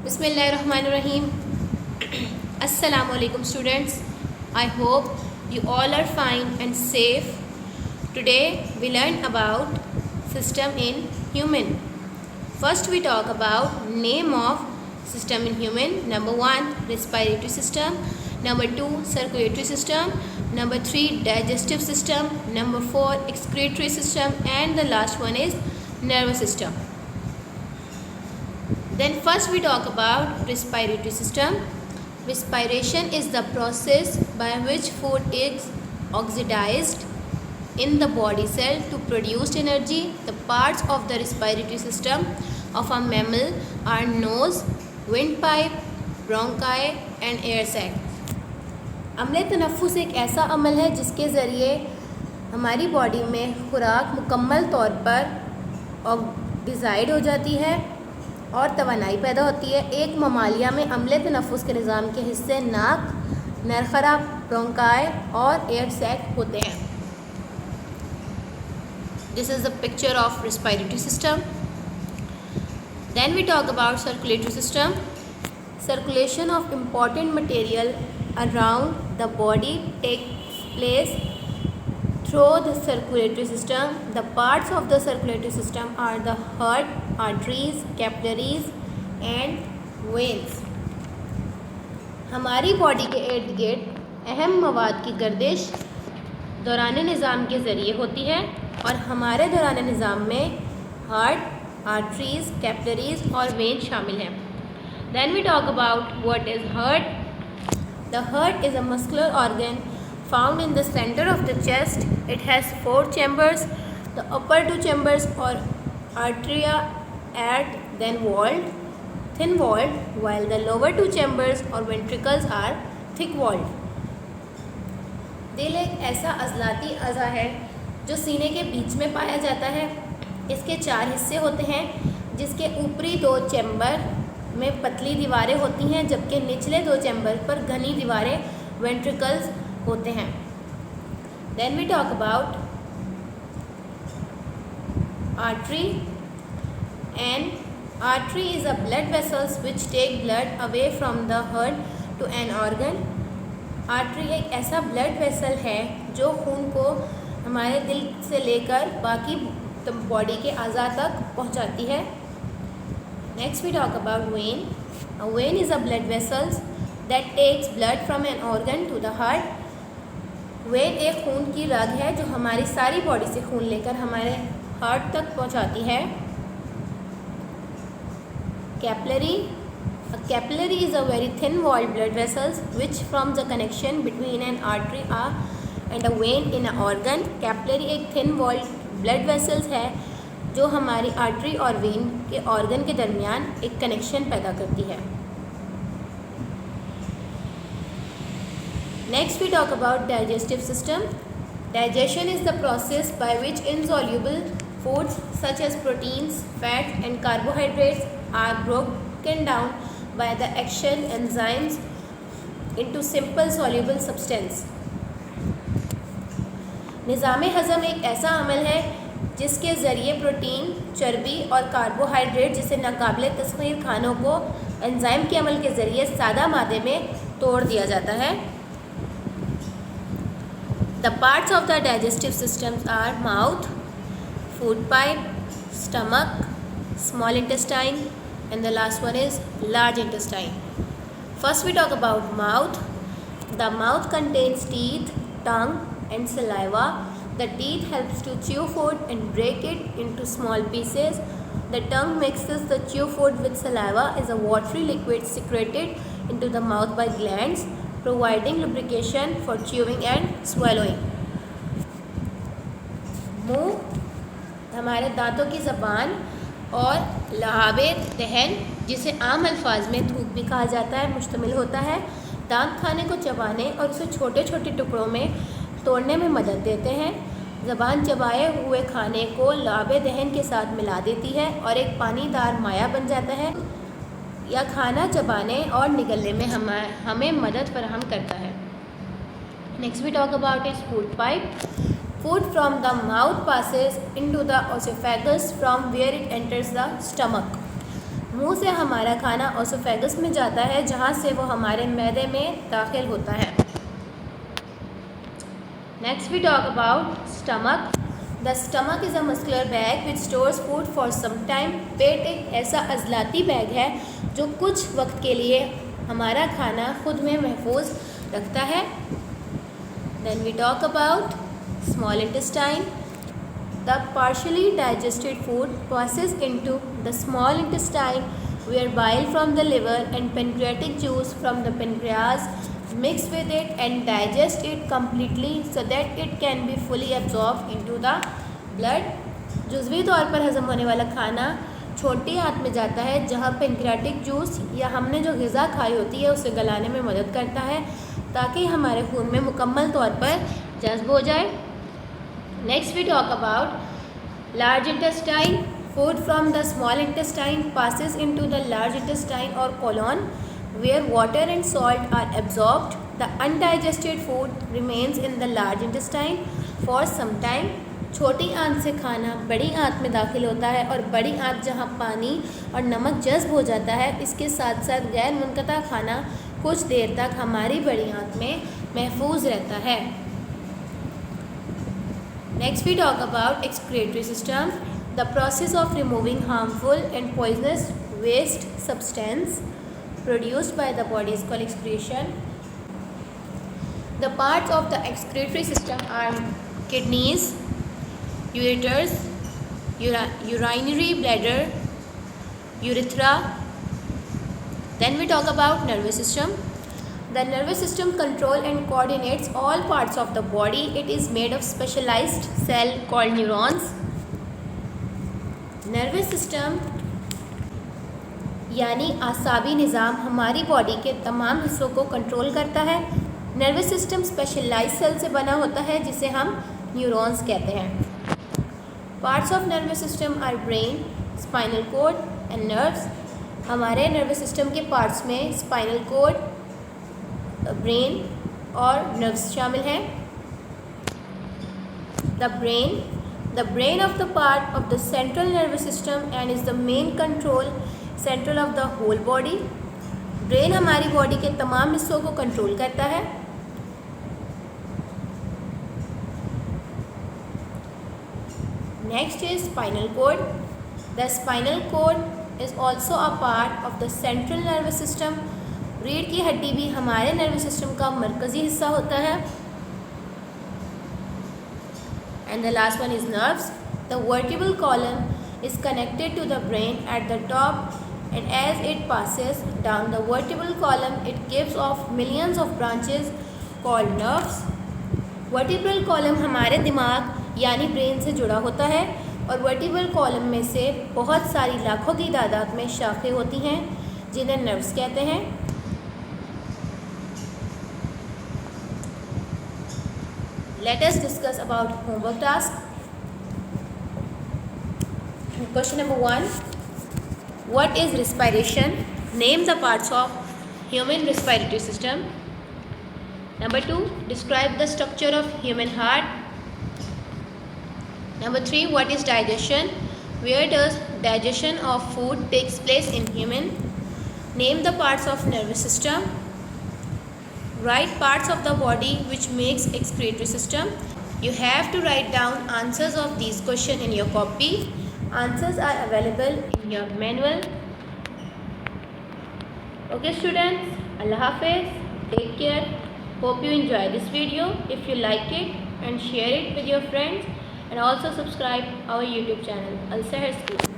Bismillahirrahmanirrahim. Assalamu alaikum students. I hope you all are fine and safe. Today we learn about system in human. First we talk about name of system in human. Number 1 respiratory system. Number 2 circulatory system. Number 3 digestive system. Number 4 excretory system, and the last one is nervous system. Then first we talk about respiratory system. Respiration is the process by which food is oxidized in the body cell to produce energy. The parts of the respiratory system of a mammal are nose, windpipe, bronchi and air sac. अम्ल तनफ़ुस एक ऐसा अमल है जिसके ज़रिए हमारी body में खुराक मुकम्मल तौर पर ऑक्सीडाइज हो जाती है और तवानाई पैदा होती है। एक ममालिया में अम्ल तनफ़ुस के निज़ाम के हिस्से नाक, नरखरा, ब्रोंकाई और एयर सैक होते हैं। This is the picture of respiratory system. Then we talk about circulatory system. Circulation of important material around the body takes place through the circulatory system. The parts of the circulatory system are the heart, arteries, capillaries and veins. हमारी body के इर्द गिर्द अहम मवाद की गर्दिश दौरान निज़ाम के ज़रिए होती है और हमारे दौरान निज़ाम में हार्ट, आर्टरीज़, कैपिलरीज और वेन शामिल हैं। Then we talk about what is heart. The heart is a muscular organ found in the center of the chest. It has 4 chambers. The upper 2 chambers or arteria are then walled, thin walled, while the lower 2 chambers or ventricles are thick walled. दिल एक ऐसा अज़लाती अज़ा है जो सीने के बीच में पाया जाता है। इसके 4 हिस्से होते हैं, जिसके ऊपरी 2 चैम्बर में पतली दीवारें होती हैं, जबकि निचले 2 चैम्बर पर घनी दीवारें वेंट्रिकल्स होते हैं। Then we talk about artery. And artery is a blood vessels which take blood away from the heart to an organ. Artery एक ऐसा blood vessel है जो खून को हमारे दिल से लेकर बाकी बॉडी के अज़ा तक पहुंचाती है। Next we talk about vein. A vein is a blood vessels that takes blood from an organ to the heart. When एक खून की रग है जो हमारी सारी बॉडी से खून लेकर हमारे हार्ट तक पहुंचाती है। Capillary. A capillary is a very thin walled blood vessels which forms a connection between an artery and a vein in an organ. Capillary एक thin walled blood vessels है जो हमारी आर्टरी और वेन के organ के दरमियान एक connection पैदा करती है। Next we talk about digestive system. Digestion is the process by which insoluble foods such as proteins, fats and carbohydrates are broken down by the action enzymes into simple soluble substance. निज़ाम हज़म एक ऐसा अमल है जिसके ज़रिए protein, चर्बी और carbohydrate जिसे नाकाबिले तस्ख़ीर खानों को एंजाइम के अमल के ज़रिए सादा मादे में तोड़ दिया जाता है। The parts of the digestive systems are mouth, food pipe, stomach, small intestine and the last one is large intestine. First we talk about mouth. The mouth contains teeth, tongue and saliva. The teeth helps to chew food and break it into small pieces. The tongue mixes the chew food with saliva as a watery liquid secreted into the mouth by glands, providing lubrication for chewing and swallowing. मुँह हमारे दांतों की ज़बान और लहावे दहन, जिसे आम अल्फाज में थूक भी कहा जाता है, मुश्तमिल होता है। दांत खाने को चबाने और उसे छोटे छोटे टुकड़ों में तोड़ने में मदद देते हैं। ज़बान चबाए हुए खाने को लहावे दहन के साथ मिला देती है और एक पानीदार माया बन जाता है या खाना चबाने और निगलने में हमें मदद फराहम करता है। Next we talk about is food pipe. Food from the mouth passes into the esophagus from where it enters the stomach. मुंह से हमारा खाना ओसोफेगस में जाता है, जहां से वो हमारे मैदे में दाखिल होता है। Next we talk about stomach. The stomach is a muscular bag which stores food for some time. पेट एक ऐसा अजलाती बैग है जो कुछ वक्त के लिए हमारा खाना खुद में महफूज रखता है। Then we talk about small intestine. The partially digested food passes into the small intestine where bile from the liver and pancreatic juice from the pancreas mix with it and digest it completely so that it can be fully absorbed into the blood। जुज़वी तौर पर हज़म होने वाला खाना छोटी आंत में जाता है, जहाँ पेनक्रियाटिक जूस या हमने जो ग़िज़ा खाई होती है उसे गलाने में मदद करता है ताकि हमारे खून में मुकम्मल तौर पर जज्ब हो जाए। Next we talk about large intestine. Food from the small intestine passes into the large intestine or colon where water and salt are absorbed। The undigested food remains in the large intestine for some time। छोटी आंत से खाना बड़ी आंत में दाखिल होता है और बड़ी आंत जहाँ पानी और नमक जज्ब हो जाता है, इसके साथ साथ गैर मुनक़ता खाना कुछ देर तक हमारी बड़ी आंत में महफूज रहता है। Next we talk about excretory system. The process of removing harmful and poisonous waste substance produced by the body is called excretion। The parts of the excretory system are kidneys, ureters, urinary bladder, urethra। Then we talk about nervous system। The nervous system control and coordinates all parts of the body। It is made of specialized cell called neurons। Nervous system यानी आसाबी निज़ाम हमारी body के तमाम हिस्सों को control करता है। Nervous system specialised cell से बना होता है जिसे हम न्यूरॉन्स कहते हैं। Parts of nervous system are brain, spinal cord and nerves. हमारे नर्वस सिस्टम के पार्ट्स में स्पाइनल कोड, ब्रेन और नर्व्स शामिल हैं। The brain of the part of the central nervous system and is the main control central of the whole body. Brain हमारी body के तमाम हिस्सों को कंट्रोल करता है। Next is spinal cord. The spinal cord is also a part of the central nervous system. रीढ़ की हड्डी भी हमारे नर्वस सिस्टम का मरकज़ी हिस्सा होता है। And the last one is nerves. The vertebral column is connected to the brain at the top and as it passes down the vertebral column it gives off millions of branches called nerves। Vertebral column हमारे दिमाग यानी brain से जुड़ा होता है और vertebral column में से बहुत सारी लाखों की तादाद में शाखें होती हैं जिन्हें नर्व्स कहते हैं। Let us discuss about homework task। Question number 1, what is respiration? Name the parts of human respiratory system। Number 2, describe the structure of human heart। Number 3, what is digestion? Where does digestion of food takes place in human? Name the parts of nervous system। Write parts of the body which makes excretory system। You have to write down answers of these questions in your copy। Answers are available in your manual। Okay students, Allah Hafiz, take care, hope you enjoy this video। If you like it and share it with your friends and also subscribe our YouTube channel Al Seher School।